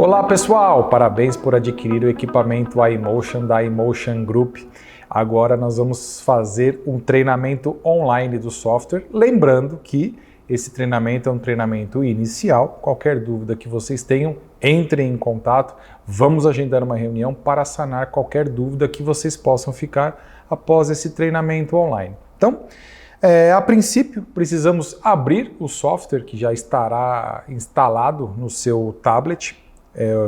Olá pessoal, parabéns por adquirir o equipamento iMotion da iMotion Group. Agora nós vamos fazer um treinamento online do software, lembrando que esse treinamento é um treinamento inicial. Qualquer dúvida que vocês tenham, entrem em contato, vamos agendar uma reunião para sanar qualquer dúvida que vocês possam ficar após esse treinamento online. Então, a princípio, precisamos abrir o software que já estará instalado no seu tablet,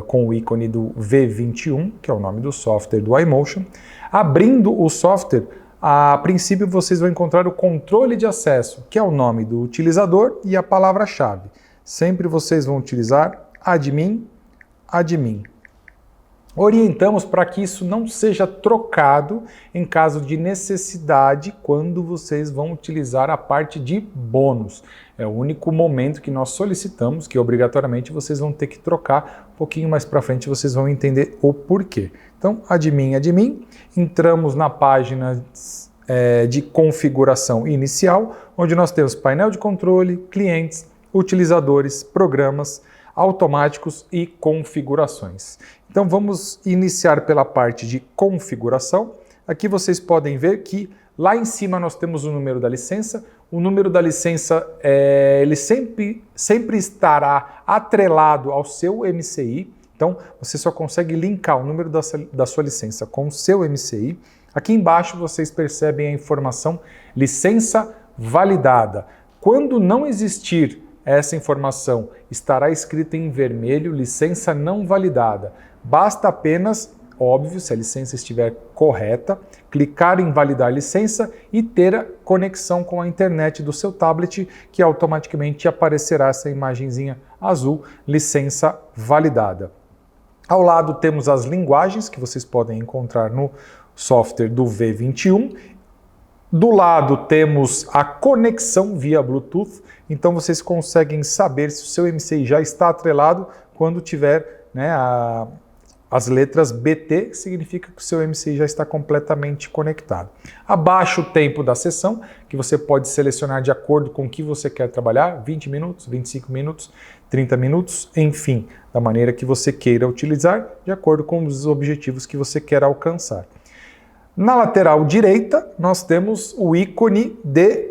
com o ícone do V21, que é o nome do software do iMotion. Abrindo o software, a princípio vocês vão encontrar o controle de acesso, que é o nome do utilizador e a palavra-chave. Sempre vocês vão utilizar admin, admin. Orientamos para que isso não seja trocado em caso de necessidade quando vocês vão utilizar a parte de bônus. É o único momento que nós solicitamos que obrigatoriamente vocês vão ter que trocar. Um pouquinho mais para frente vocês vão entender o porquê. Então, admin, admin, entramos na página de configuração inicial, onde nós temos painel de controle, clientes, utilizadores, programas, automáticos e configurações. Então vamos iniciar pela parte de configuração. Aqui vocês podem ver que lá em cima nós temos o número da licença. O número da licença ele sempre estará atrelado ao seu MCI. Então você só consegue linkar o número da sua licença com o seu MCI. Aqui embaixo vocês percebem a informação licença validada. Quando não existir essa informação, estará escrita em vermelho, licença não validada. Basta apenas, óbvio, se a licença estiver correta, clicar em validar licença e ter a conexão com a internet do seu tablet, que automaticamente aparecerá essa imagenzinha azul, licença validada. Ao lado temos as linguagens que vocês podem encontrar no software do V21. Do lado temos a conexão via Bluetooth, então vocês conseguem saber se o seu MCI já está atrelado quando tiver as letras BT, que significa que o seu MCI já está completamente conectado. Abaixo o tempo da sessão, que você pode selecionar de acordo com o que você quer trabalhar, 20 minutos, 25 minutos, 30 minutos, enfim, da maneira que você queira utilizar, de acordo com os objetivos que você quer alcançar. Na lateral direita, nós temos o ícone de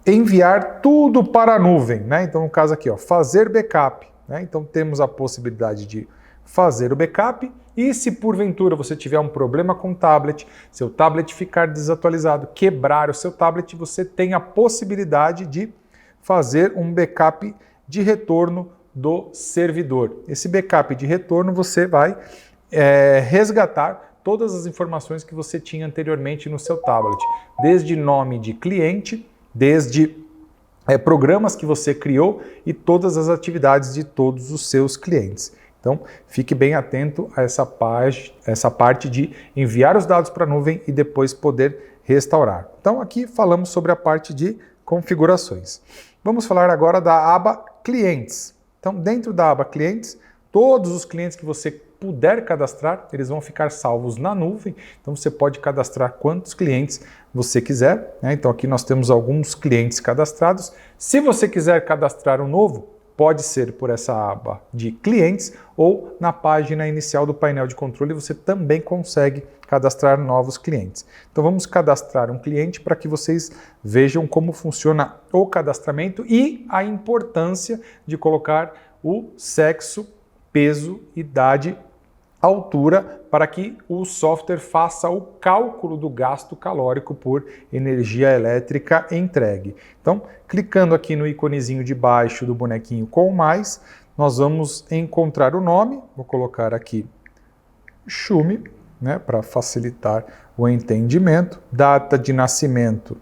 enviar tudo para a nuvem, né? Então, no caso aqui, fazer backup, né? Então, temos a possibilidade de fazer o backup e se porventura você tiver um problema com o tablet, seu tablet ficar desatualizado, quebrar o seu tablet, você tem a possibilidade de fazer um backup de retorno do servidor. Esse backup de retorno você vai resgatar todas as informações que você tinha anteriormente no seu tablet, desde nome de cliente, desde programas que você criou e todas as atividades de todos os seus clientes. Então, fique bem atento a essa parte de enviar os dados para a nuvem e depois poder restaurar. Então, aqui falamos sobre a parte de configurações. Vamos falar agora da aba Clientes. Então, dentro da aba Clientes, todos os clientes que você puder cadastrar, eles vão ficar salvos na nuvem, então você pode cadastrar quantos clientes você quiser, né? Então aqui nós temos alguns clientes cadastrados. Se você quiser cadastrar um novo, pode ser por essa aba de clientes ou na página inicial do painel de controle você também consegue cadastrar novos clientes. Então vamos cadastrar um cliente para que vocês vejam como funciona o cadastramento e a importância de colocar o sexo, peso, idade, altura, para que o software faça o cálculo do gasto calórico por energia elétrica entregue. Então, clicando aqui no íconezinho de baixo do bonequinho com mais, nós vamos encontrar o nome, vou colocar aqui Shumi, né, para facilitar o entendimento, data de nascimento,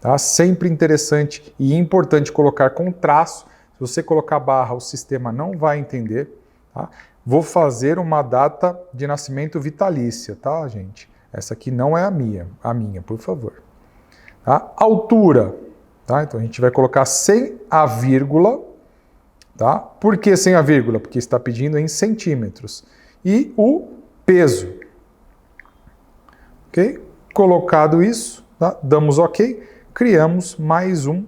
tá? Sempre interessante e importante colocar com traço. Se você colocar barra, o sistema não vai entender, tá? Vou fazer uma data de nascimento vitalícia, tá, gente? Essa aqui não é a minha, por favor. Tá? Altura, tá? Então a gente vai colocar sem a vírgula, tá? Por que sem a vírgula? Porque está pedindo em centímetros. E o peso. Ok? Colocado isso, tá? Damos OK, criamos mais um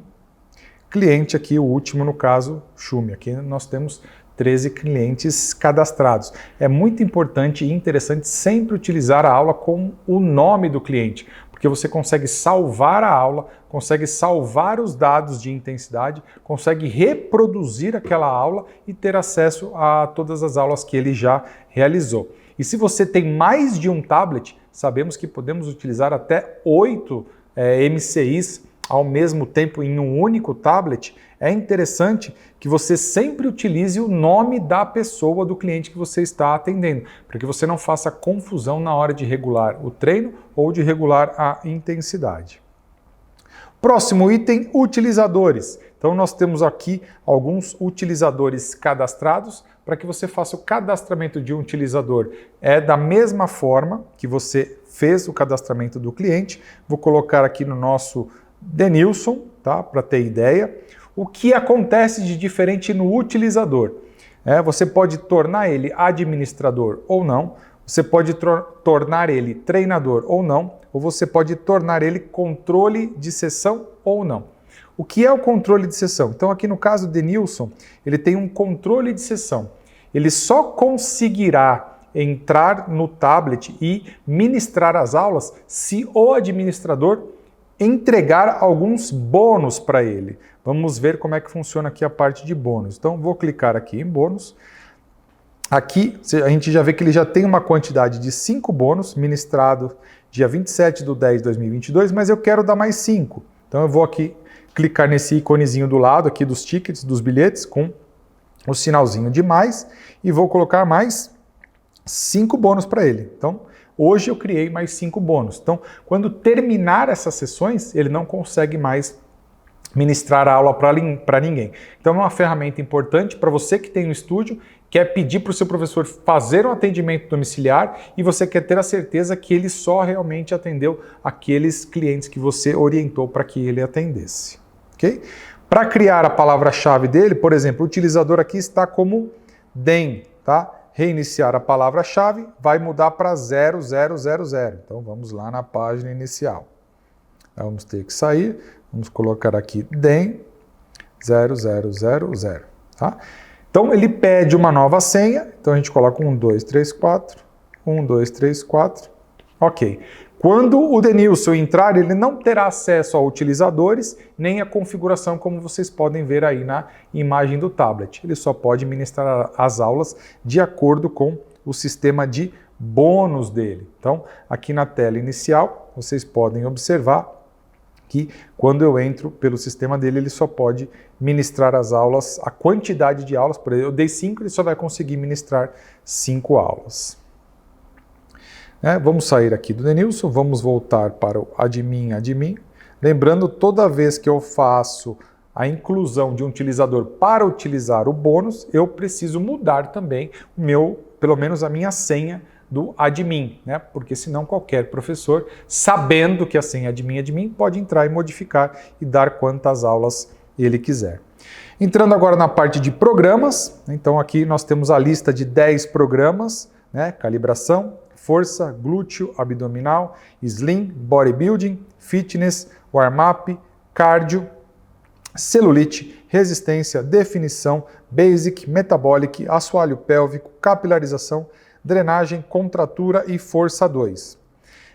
cliente aqui, o último no caso, Shumi. Aqui nós temos 13 clientes cadastrados. É muito importante e interessante sempre utilizar a aula com o nome do cliente, porque você consegue salvar a aula, consegue salvar os dados de intensidade, consegue reproduzir aquela aula e ter acesso a todas as aulas que ele já realizou. E se você tem mais de um tablet, sabemos que podemos utilizar até 8 MCIs ao mesmo tempo em um único tablet. É interessante que você sempre utilize o nome da pessoa, do cliente que você está atendendo, para que você não faça confusão na hora de regular o treino ou de regular a intensidade. Próximo item, utilizadores. Então nós temos aqui alguns utilizadores cadastrados. Para que você faça o cadastramento de um utilizador, é da mesma forma que você fez o cadastramento do cliente. Vou colocar aqui no nosso Denilson, tá? Para ter ideia. O que acontece de diferente no utilizador? Você pode tornar ele administrador ou não, você pode tornar ele treinador ou não, ou você pode tornar ele controle de sessão ou não. O que é o controle de sessão? Então aqui no caso do Denilson, ele tem um controle de sessão. Ele só conseguirá entrar no tablet e ministrar as aulas se o administrador entregar alguns bônus para ele. Vamos ver como é que funciona aqui a parte de bônus. Então vou clicar aqui em bônus. Aqui a gente já vê que ele já tem uma quantidade de 5 bônus ministrado dia 27/10/2022, mas eu quero dar mais 5. Então eu vou aqui clicar nesse íconezinho do lado aqui dos tickets, dos bilhetes, com o sinalzinho de mais, e vou colocar mais 5 bônus para ele. Então, hoje eu criei mais 5 bônus. Então, quando terminar essas sessões, ele não consegue mais ministrar a aula para ninguém. Então, é uma ferramenta importante para você que tem um estúdio, quer pedir para o seu professor fazer um atendimento domiciliar e você quer ter a certeza que ele só realmente atendeu aqueles clientes que você orientou para que ele atendesse. Okay? Para criar a palavra-chave dele, por exemplo, o utilizador aqui está como DEM, tá? Reiniciar a palavra-chave vai mudar para 0000. Então vamos lá na página inicial. Vamos ter que sair, vamos colocar aqui DEM 0000, tá? Então ele pede uma nova senha, então a gente coloca 1234, 1234, ok. Quando o Denilson entrar, ele não terá acesso a utilizadores, nem a configuração como vocês podem ver aí na imagem do tablet. Ele só pode ministrar as aulas de acordo com o sistema de bônus dele. Então, aqui na tela inicial, vocês podem observar que quando eu entro pelo sistema dele, ele só pode ministrar as aulas, a quantidade de aulas, por exemplo, eu dei 5, ele só vai conseguir ministrar 5 aulas. Vamos sair aqui do Denilson, vamos voltar para o admin. Lembrando, toda vez que eu faço a inclusão de um utilizador para utilizar o bônus, eu preciso mudar também pelo menos a minha senha do admin, porque senão qualquer professor, sabendo que a senha admin, pode entrar e modificar e dar quantas aulas ele quiser. Entrando agora na parte de programas, então aqui nós temos a lista de 10 programas, calibração, força, glúteo, abdominal, slim, bodybuilding, fitness, warm-up, cardio, celulite, resistência, definição, basic, metabolic, assoalho pélvico, capilarização, drenagem, contratura e força 2.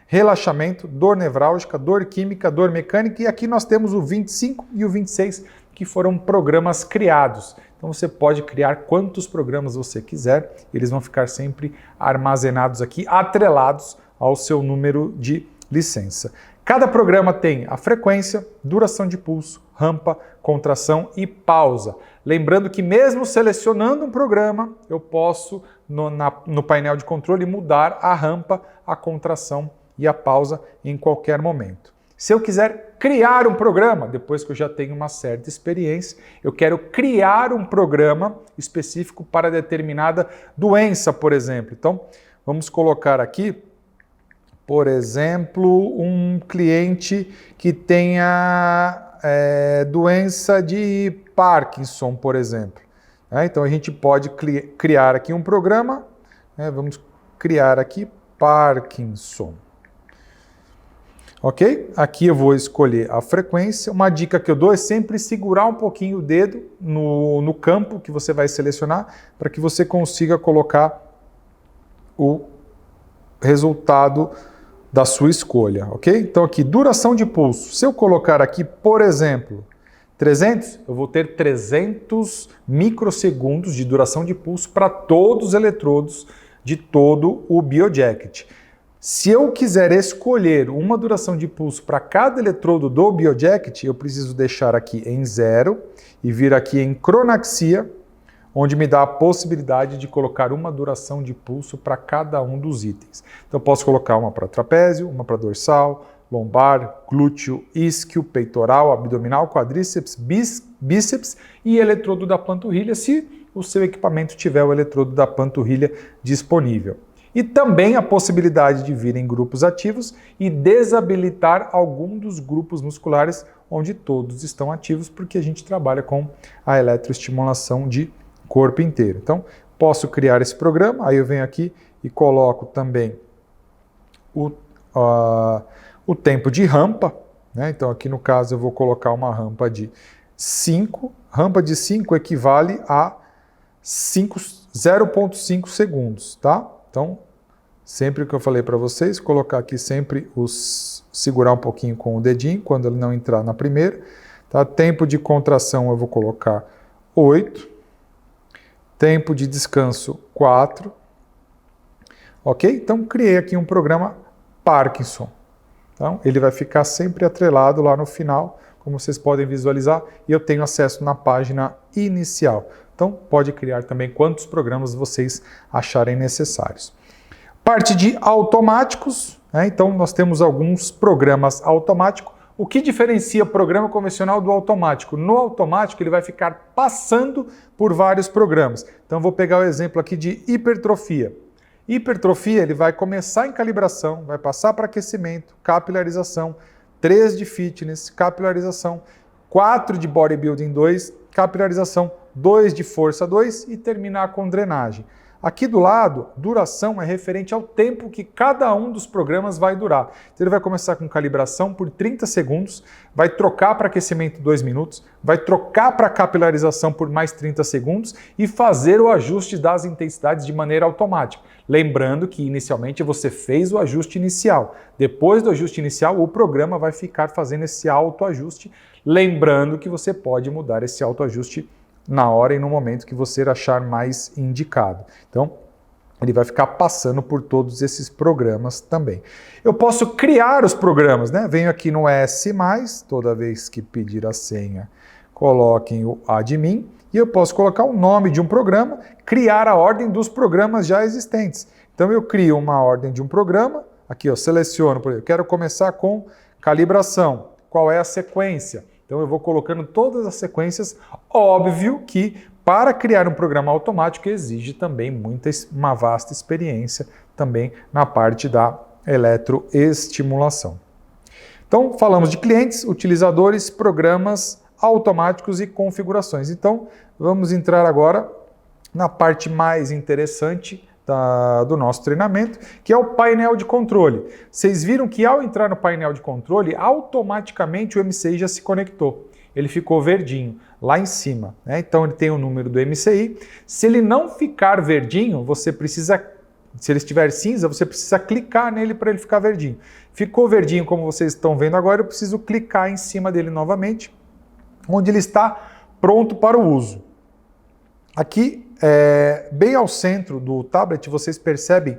Relaxamento, dor nevrálgica, dor química, dor mecânica, e aqui nós temos o 25 e o 26, que foram programas criados. Então você pode criar quantos programas você quiser, eles vão ficar sempre armazenados aqui, atrelados ao seu número de licença. Cada programa tem a frequência, duração de pulso, rampa, contração e pausa. Lembrando que mesmo selecionando um programa, eu posso, no painel de controle, mudar a rampa, a contração e a pausa em qualquer momento. Se eu quiser criar um programa, depois que eu já tenho uma certa experiência, eu quero criar um programa específico para determinada doença, por exemplo. Então, vamos colocar aqui, por exemplo, um cliente que tenha doença de Parkinson, por exemplo. Então, a gente pode criar aqui um programa, vamos criar aqui Parkinson. Ok? Aqui eu vou escolher a frequência. Uma dica que eu dou é sempre segurar um pouquinho o dedo no campo que você vai selecionar para que você consiga colocar o resultado da sua escolha, ok? Então aqui, duração de pulso. Se eu colocar aqui, por exemplo, 300, eu vou ter 300 microsegundos de duração de pulso para todos os eletrodos de todo o BioJacket. Se eu quiser escolher uma duração de pulso para cada eletrodo do BioJacket, eu preciso deixar aqui em 0 e vir aqui em cronaxia, onde me dá a possibilidade de colocar uma duração de pulso para cada um dos itens. Então eu posso colocar uma para trapézio, uma para dorsal, lombar, glúteo, isquio, peitoral, abdominal, quadríceps, bíceps e eletrodo da panturrilha, se o seu equipamento tiver o eletrodo da panturrilha disponível. E também a possibilidade de vir em grupos ativos e desabilitar algum dos grupos musculares onde todos estão ativos, porque a gente trabalha com a eletroestimulação de corpo inteiro. Então, posso criar esse programa, aí eu venho aqui e coloco também o tempo de rampa, né? Então, aqui no caso eu vou colocar uma rampa de 5. Rampa de 5 equivale a 0,5 segundos, tá? Então, sempre que eu falei para vocês, colocar aqui sempre segurar um pouquinho com o dedinho, quando ele não entrar na primeira. Tá? Tempo de contração eu vou colocar 8. Tempo de descanso 4. Ok? Então, criei aqui um programa Parkinson. Então, ele vai ficar sempre atrelado lá no final, como vocês podem visualizar, e eu tenho acesso na página inicial. Então, pode criar também quantos programas vocês acharem necessários. Parte de automáticos, né? Então nós temos alguns programas automáticos. O que diferencia o programa convencional do automático? No automático ele vai ficar passando por vários programas. Então vou pegar o exemplo aqui de hipertrofia. Hipertrofia ele vai começar em calibração, vai passar para aquecimento, capilarização, 3 de fitness, capilarização, 4 de bodybuilding 2, capilarização, 2 de força 2 e terminar com drenagem. Aqui do lado, duração é referente ao tempo que cada um dos programas vai durar. Então ele vai começar com calibração por 30 segundos, vai trocar para aquecimento 2 minutos, vai trocar para capilarização por mais 30 segundos e fazer o ajuste das intensidades de maneira automática. Lembrando que inicialmente você fez o ajuste inicial. Depois do ajuste inicial, o programa vai ficar fazendo esse autoajuste. Lembrando que você pode mudar esse autoajuste na hora e no momento que você achar mais indicado. Então, ele vai ficar passando por todos esses programas também. Eu posso criar os programas, né? Venho aqui no S+, toda vez que pedir a senha, coloquem o admin, e eu posso colocar o nome de um programa, criar a ordem dos programas já existentes. Então, eu crio uma ordem de um programa, aqui eu seleciono, por exemplo, quero começar com calibração. Qual é a sequência? Então eu vou colocando todas as sequências. Óbvio que para criar um programa automático exige também uma vasta experiência também na parte da eletroestimulação. Então falamos de clientes, utilizadores, programas automáticos e configurações. Então vamos entrar agora na parte mais interessante do nosso treinamento, que é o painel de controle. Vocês viram que ao entrar no painel de controle, automaticamente o MCI já se conectou. Ele ficou verdinho lá em cima, né? Então ele tem o número do MCI. Se ele não ficar verdinho, se ele estiver cinza, você precisa clicar nele para ele ficar verdinho. Ficou verdinho como vocês estão vendo agora, eu preciso clicar em cima dele novamente, onde ele está pronto para o uso. Aqui, bem ao centro do tablet, vocês percebem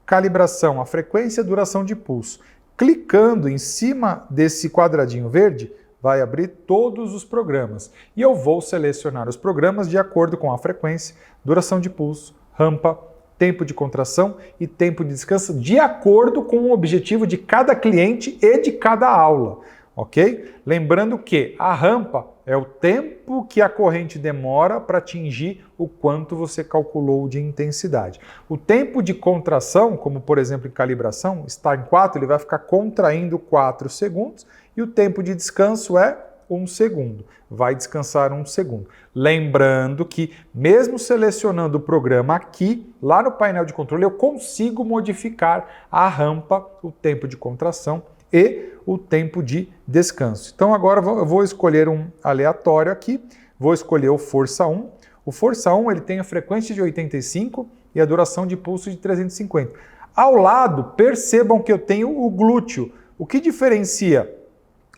calibração, a frequência e duração de pulso. Clicando em cima desse quadradinho verde, vai abrir todos os programas. E eu vou selecionar os programas de acordo com a frequência, duração de pulso, rampa, tempo de contração e tempo de descanso, de acordo com o objetivo de cada cliente e de cada aula. Ok? Lembrando que a rampa é o tempo que a corrente demora para atingir o quanto você calculou de intensidade. O tempo de contração, como por exemplo em calibração, está em 4, ele vai ficar contraindo 4 segundos e o tempo de descanso é 1 segundo. Vai descansar 1 segundo. Lembrando que mesmo selecionando o programa aqui, lá no painel de controle, eu consigo modificar a rampa, o tempo de contração e o tempo de descanso. Então agora eu vou escolher um aleatório aqui, vou escolher o Força 1. O Força 1 ele tem a frequência de 85 e a duração de pulso de 350. Ao lado, percebam que eu tenho o glúteo. O que diferencia?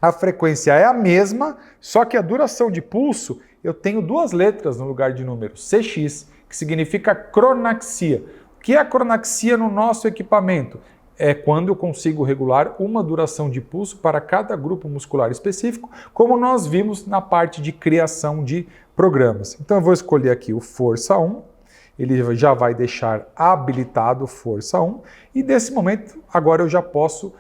A frequência é a mesma, só que a duração de pulso eu tenho duas letras no lugar de número, CX, que significa cronaxia. O que é a cronaxia no nosso equipamento? É quando eu consigo regular uma duração de pulso para cada grupo muscular específico, como nós vimos na parte de criação de programas. Então eu vou escolher aqui o Força 1, ele já vai deixar habilitado Força 1, e nesse momento agora eu já posso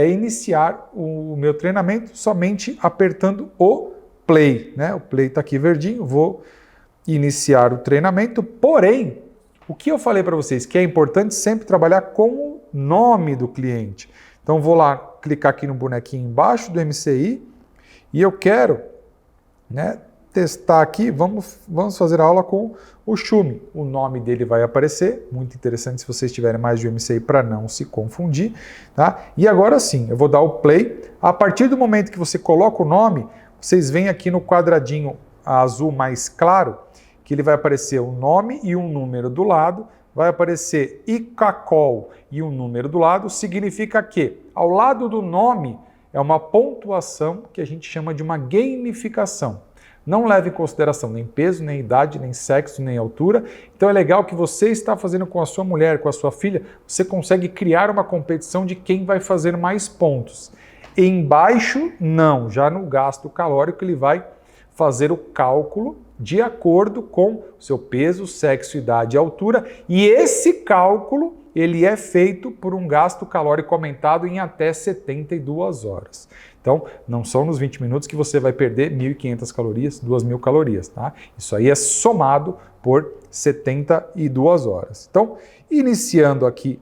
iniciar o meu treinamento somente apertando o Play, né? O Play está aqui verdinho, vou iniciar o treinamento, porém, o que eu falei para vocês, que é importante sempre trabalhar com o nome do cliente. Então vou lá clicar aqui no bonequinho embaixo do MCI e eu quero, né, testar aqui, vamos fazer a aula com o Shumi. O nome dele vai aparecer, muito interessante se vocês tiverem mais de um MCI para não se confundir, tá? E agora sim, eu vou dar o play. A partir do momento que você coloca o nome, vocês veem aqui no quadradinho azul mais claro, que ele vai aparecer o nome e um número do lado, vai aparecer ICACOL e um número do lado, significa que ao lado do nome é uma pontuação que a gente chama de uma gamificação. Não leva em consideração nem peso, nem idade, nem sexo, nem altura. Então é legal que você está fazendo com a sua mulher, com a sua filha, você consegue criar uma competição de quem vai fazer mais pontos. Embaixo, não. Já no gasto calórico, ele vai fazer o cálculo de acordo com o seu peso, sexo, idade e altura. E esse cálculo, ele é feito por um gasto calórico aumentado em até 72 horas. Então, não são nos 20 minutos que você vai perder 1.500 calorias, 2.000 calorias, tá? Isso aí é somado por 72 horas. Então, iniciando aqui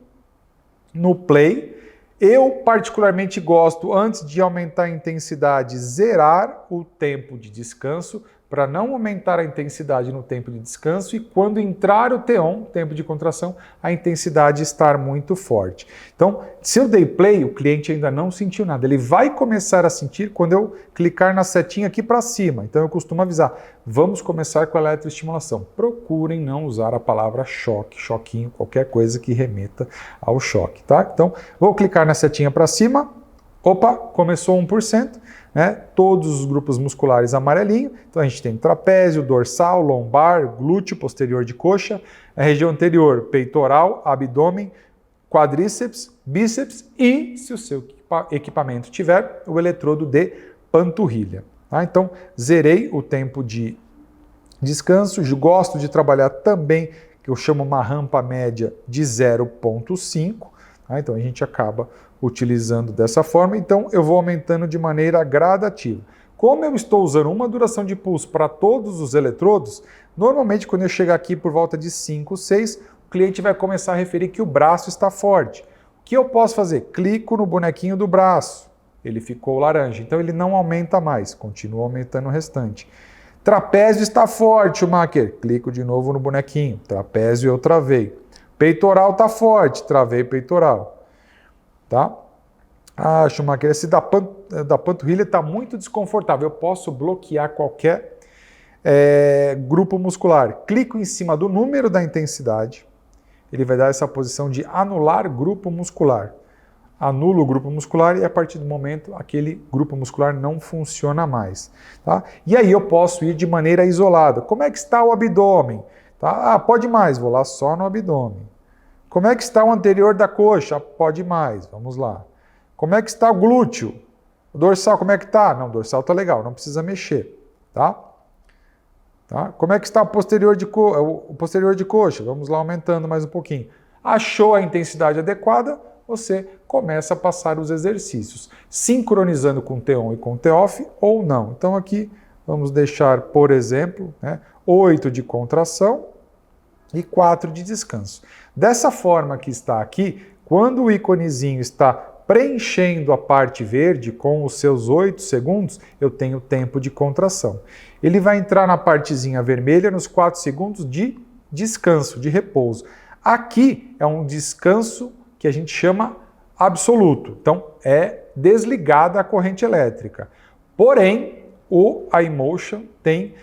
no Play, eu particularmente gosto, antes de aumentar a intensidade, zerar o tempo de descanso, para não aumentar a intensidade no tempo de descanso e quando entrar o T-on, tempo de contração, a intensidade estar muito forte. Então, se eu dei play, o cliente ainda não sentiu nada. Ele vai começar a sentir quando eu clicar na setinha aqui para cima. Então, eu costumo avisar, vamos começar com a eletroestimulação. Procurem não usar a palavra choque, choquinho, qualquer coisa que remeta ao choque, tá? Então, vou clicar na setinha para cima. Opa, começou 1%. Né? Todos os grupos musculares amarelinho, então a gente tem trapézio, dorsal, lombar, glúteo, posterior de coxa, a região anterior, peitoral, abdômen, quadríceps, bíceps e, se o seu equipamento tiver, o eletrodo de panturrilha. Tá? Então, zerei o tempo de descanso, gosto de trabalhar também, que eu chamo uma rampa média de 0,5, tá? Então a gente acaba utilizando dessa forma, então eu vou aumentando de maneira gradativa. Como eu estou usando uma duração de pulso para todos os eletrodos, normalmente quando eu chegar aqui por volta de 5, 6, o cliente vai começar a referir que o braço está forte. O que eu posso fazer? Clico no bonequinho do braço, ele ficou laranja, então ele não aumenta mais, continua aumentando o restante. Trapézio está forte, Schumacher, clico de novo no bonequinho, trapézio eu travei. Peitoral está forte, travei peitoral. Tá? Ah, Schumacher, esse da panturrilha está muito desconfortável. Eu posso bloquear qualquer grupo muscular. Clico em cima do número da intensidade. Ele vai dar essa posição de anular grupo muscular. Anulo o grupo muscular e a partir do momento aquele grupo muscular não funciona mais. Tá? E aí eu posso ir de maneira isolada. Como é que está o abdômen? Tá? Ah, pode mais, vou lá só no abdômen. Como é que está o anterior da coxa? Pode mais, vamos lá. Como é que está o glúteo? O dorsal, como é que está? Não, o dorsal está legal, não precisa mexer, tá? Como é que está o posterior de coxa? Vamos lá aumentando mais um pouquinho. Achou a intensidade adequada, você começa a passar os exercícios, sincronizando com o T-on e com o T-off ou não. Então aqui vamos deixar, por exemplo, 8 de contração e 4 de descanso. Dessa forma que está aqui, quando o íconezinho está preenchendo a parte verde com os seus 8 segundos, eu tenho tempo de contração. Ele vai entrar na partezinha vermelha nos 4 segundos de descanso, de repouso. Aqui é um descanso que a gente chama absoluto. Então, é desligada a corrente elétrica. Porém, o iMotion tem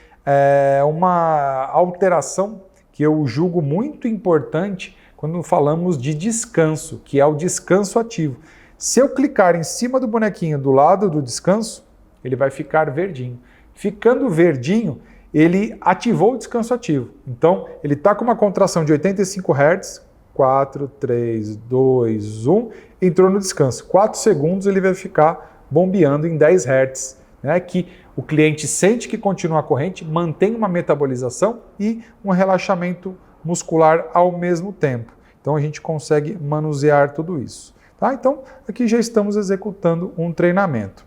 uma alteração que eu julgo muito importante quando falamos de descanso, que é o descanso ativo. Se eu clicar em cima do bonequinho do lado do descanso, ele vai ficar verdinho. Ficando verdinho, ele ativou o descanso ativo. Então, ele está com uma contração de 85 Hz, 4, 3, 2, 1, entrou no descanso. 4 segundos ele vai ficar bombeando em 10 Hz, né, que o cliente sente que continua a corrente, mantém uma metabolização e um relaxamento muscular ao mesmo tempo. Então, a gente consegue manusear tudo isso. Tá? Então, aqui já estamos executando um treinamento.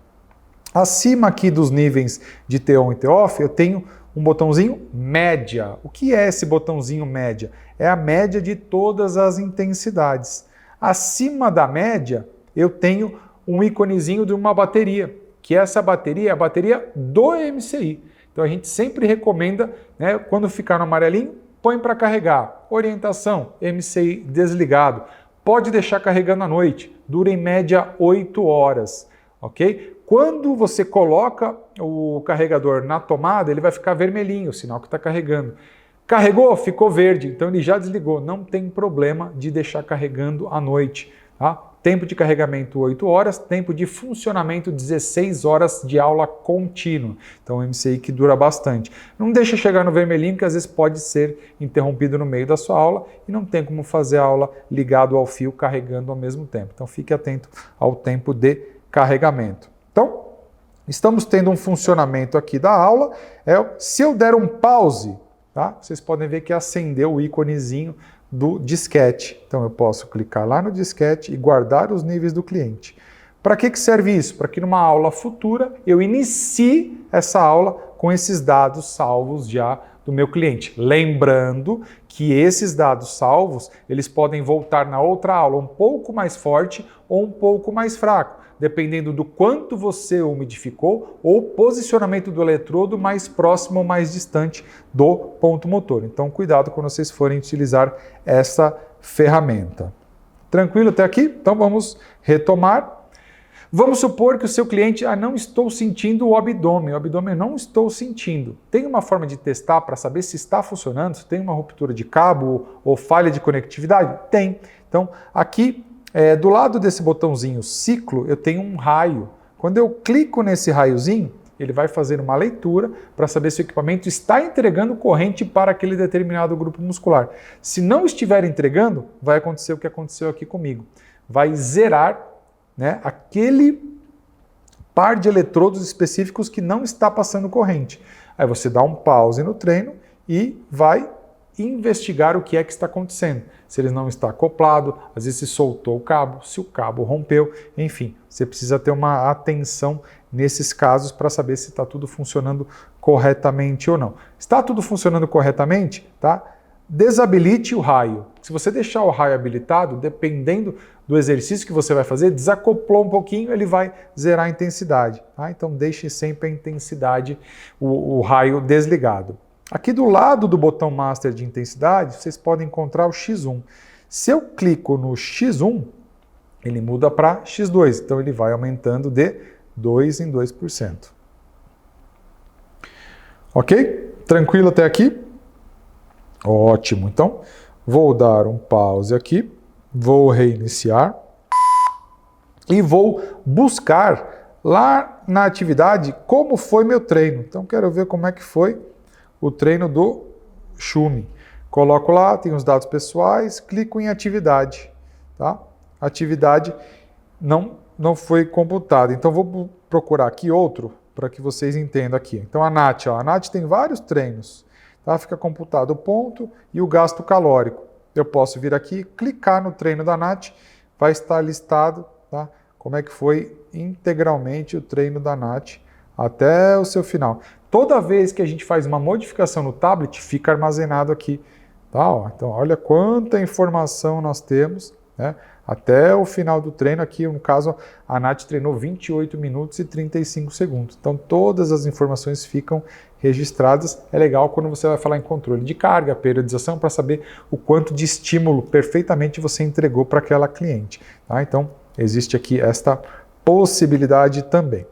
Acima aqui dos níveis de T-on e T-off, eu tenho um botãozinho média. O que é esse botãozinho média? É a média de todas as intensidades. Acima da média, eu tenho um íconezinho de uma bateria, que essa bateria é a bateria do MCI. Então a gente sempre recomenda, né, quando ficar no amarelinho, põe para carregar. Orientação, MCI desligado. Pode deixar carregando à noite, dura em média 8 horas, ok? Quando você coloca o carregador na tomada, ele vai ficar vermelhinho, o sinal que está carregando. Carregou, ficou verde, então ele já desligou. Não tem problema de deixar carregando à noite. Tá? Tempo de carregamento 8 horas, tempo de funcionamento 16 horas de aula contínua. Então, MCI que dura bastante. Não deixa chegar no vermelhinho, que às vezes pode ser interrompido no meio da sua aula e não tem como fazer a aula ligado ao fio carregando ao mesmo tempo. Então, fique atento ao tempo de carregamento. Então, estamos tendo um funcionamento aqui da aula. Se eu der um pause, tá? Vocês podem ver que acendeu o íconezinho do disquete. Então, eu posso clicar lá no disquete e guardar os níveis do cliente. Para que serve isso? Para que numa aula futura eu inicie essa aula com esses dados salvos já do meu cliente. Lembrando que esses dados salvos, eles podem voltar na outra aula um pouco mais forte ou um pouco mais fraco, dependendo do quanto você umidificou ou posicionamento do eletrodo mais próximo ou mais distante do ponto motor. Então, cuidado quando vocês forem utilizar essa ferramenta. Tranquilo até aqui? Então, vamos retomar. Vamos supor que o seu cliente, não estou sentindo o abdômen não estou sentindo. Tem uma forma de testar para saber se está funcionando, se tem uma ruptura de cabo ou falha de conectividade? Tem. Então, aqui, do lado desse botãozinho ciclo, eu tenho um raio. Quando eu clico nesse raiozinho, ele vai fazer uma leitura para saber se o equipamento está entregando corrente para aquele determinado grupo muscular. Se não estiver entregando, vai acontecer o que aconteceu aqui comigo. Vai zerar, né, aquele par de eletrodos específicos que não está passando corrente. Aí você dá um pause no treino e vai investigar o que é que está acontecendo. Se ele não está acoplado, às vezes se soltou o cabo, se o cabo rompeu, enfim, você precisa ter uma atenção nesses casos para saber se está tudo funcionando corretamente ou não. Está tudo funcionando corretamente, tá? Desabilite o raio. Se você deixar o raio habilitado, dependendo do exercício que você vai fazer, desacoplou um pouquinho, ele vai zerar a intensidade. Tá? Então deixe sempre a intensidade, o raio desligado. Aqui do lado do botão Master de intensidade, vocês podem encontrar o X1. Se eu clico no X1, ele muda para X2, então ele vai aumentando de 2 em 2%. Ok? Tranquilo até aqui? Ótimo, então vou dar um pause aqui, vou reiniciar e vou buscar lá na atividade como foi meu treino. Então quero ver como é que foi o treino do Schumi. Coloco lá, tem os dados pessoais, clico em atividade. Tá? Atividade não foi computada, então vou procurar aqui outro para que vocês entendam aqui. Então a Nath, a Nath tem vários treinos. Tá? Fica computado o ponto e o gasto calórico. Eu posso vir aqui, clicar no treino da Nath, vai estar listado, tá? Como é que foi integralmente o treino da Nath até o seu final. Toda vez que a gente faz uma modificação no tablet, fica armazenado aqui. Tá? Então, olha quanta informação nós temos, né? Até o final do treino. Aqui, no caso, a Nath treinou 28 minutos e 35 segundos. Então, todas as informações ficam registradas. É legal quando você vai falar em controle de carga, periodização, para saber o quanto de estímulo perfeitamente você entregou para aquela cliente. Tá? Então, existe aqui esta possibilidade também.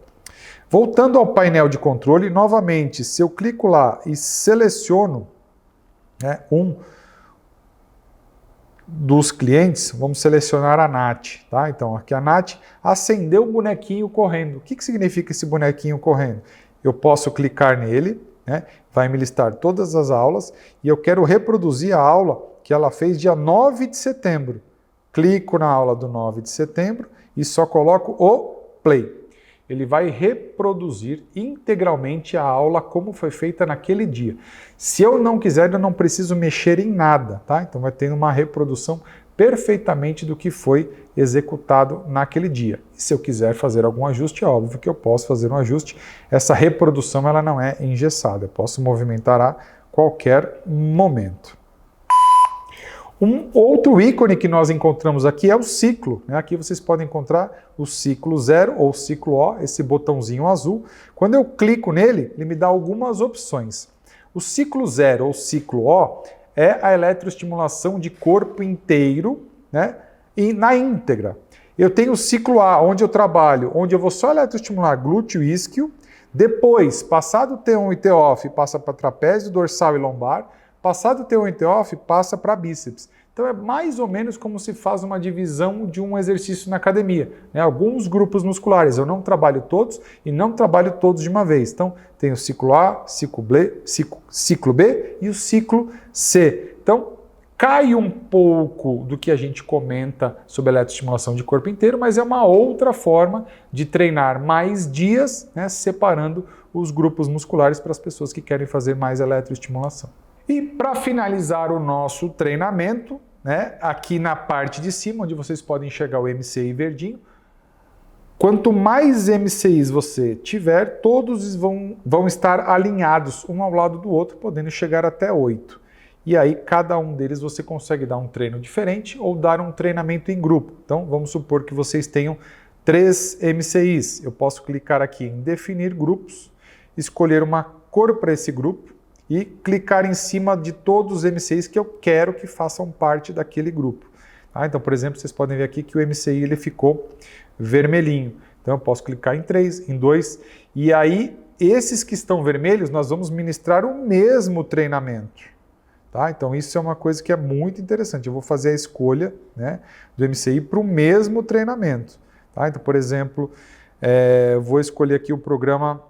Voltando ao painel de controle, novamente, se eu clico lá e seleciono, né, um dos clientes, vamos selecionar a Nath, tá? Então aqui a Nath acendeu o bonequinho correndo. O que significa esse bonequinho correndo? Eu posso clicar nele, né, vai me listar todas as aulas e eu quero reproduzir a aula que ela fez dia 9 de setembro. Clico na aula do 9 de setembro e só coloco o play. Ele vai reproduzir integralmente a aula como foi feita naquele dia. Se eu não quiser, eu não preciso mexer em nada, tá? Então vai ter uma reprodução perfeitamente do que foi executado naquele dia. E se eu quiser fazer algum ajuste, é óbvio que eu posso fazer um ajuste. Essa reprodução ela não é engessada, eu posso movimentar a qualquer momento. Um outro ícone que nós encontramos aqui é o ciclo. Né? Aqui vocês podem encontrar o ciclo 0 ou ciclo O, esse botãozinho azul. Quando eu clico nele, ele me dá algumas opções. O ciclo 0 ou ciclo O é a eletroestimulação de corpo inteiro, né? E na íntegra. Eu tenho o ciclo A, onde eu trabalho, onde eu vou só eletroestimular glúteo e isquio. Depois, passado o T1 e T-off, passa para trapézio, dorsal e lombar. Passado o T1 e T-off, passa para bíceps. Então é mais ou menos como se faz uma divisão de um exercício na academia. Né? Alguns grupos musculares eu não trabalho todos e não trabalho todos de uma vez. Então tem o ciclo A, ciclo B e o ciclo C. Então cai um pouco do que a gente comenta sobre eletroestimulação de corpo inteiro, mas é uma outra forma de treinar mais dias, né? Separando os grupos musculares para as pessoas que querem fazer mais eletroestimulação. E para finalizar o nosso treinamento, né, aqui na parte de cima, onde vocês podem enxergar o MCI verdinho, quanto mais MCIs você tiver, todos vão estar alinhados um ao lado do outro, podendo chegar até 8. E aí, cada um deles você consegue dar um treino diferente ou dar um treinamento em grupo. Então, vamos supor que vocês tenham 3 MCIs. Eu posso clicar aqui em definir grupos, escolher uma cor para esse grupo, e clicar em cima de todos os MCIs que eu quero que façam parte daquele grupo. Tá? Então, por exemplo, vocês podem ver aqui que o MCI ele ficou vermelhinho. Então, eu posso clicar em 3, em 2, e aí, esses que estão vermelhos, nós vamos ministrar o mesmo treinamento. Tá? Então, isso é uma coisa que é muito interessante. Eu vou fazer a escolha, né, do MCI para o mesmo treinamento. Tá? Então, por exemplo, vou escolher aqui o programa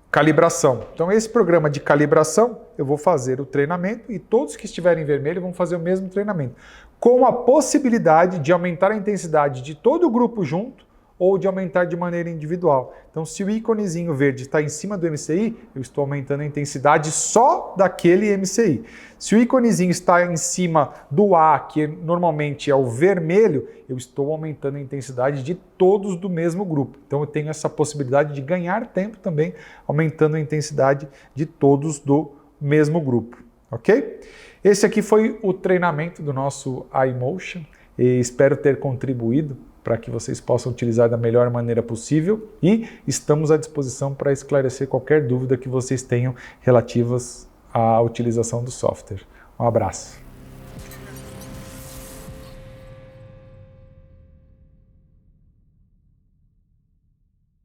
calibração. Então, esse programa de calibração, eu vou fazer o treinamento e todos que estiverem em vermelho vão fazer o mesmo treinamento, com a possibilidade de aumentar a intensidade de todo o grupo junto ou de aumentar de maneira individual. Então, se o íconezinho verde está em cima do MCI, eu estou aumentando a intensidade só daquele MCI. Se o íconezinho está em cima do A, que normalmente é o vermelho, eu estou aumentando a intensidade de todos do mesmo grupo. Então, eu tenho essa possibilidade de ganhar tempo também, aumentando a intensidade de todos do mesmo grupo. Ok? Esse aqui foi o treinamento do nosso iMotion e espero ter contribuído para que vocês possam utilizar da melhor maneira possível e estamos à disposição para esclarecer qualquer dúvida que vocês tenham relativas à utilização do software. Um abraço.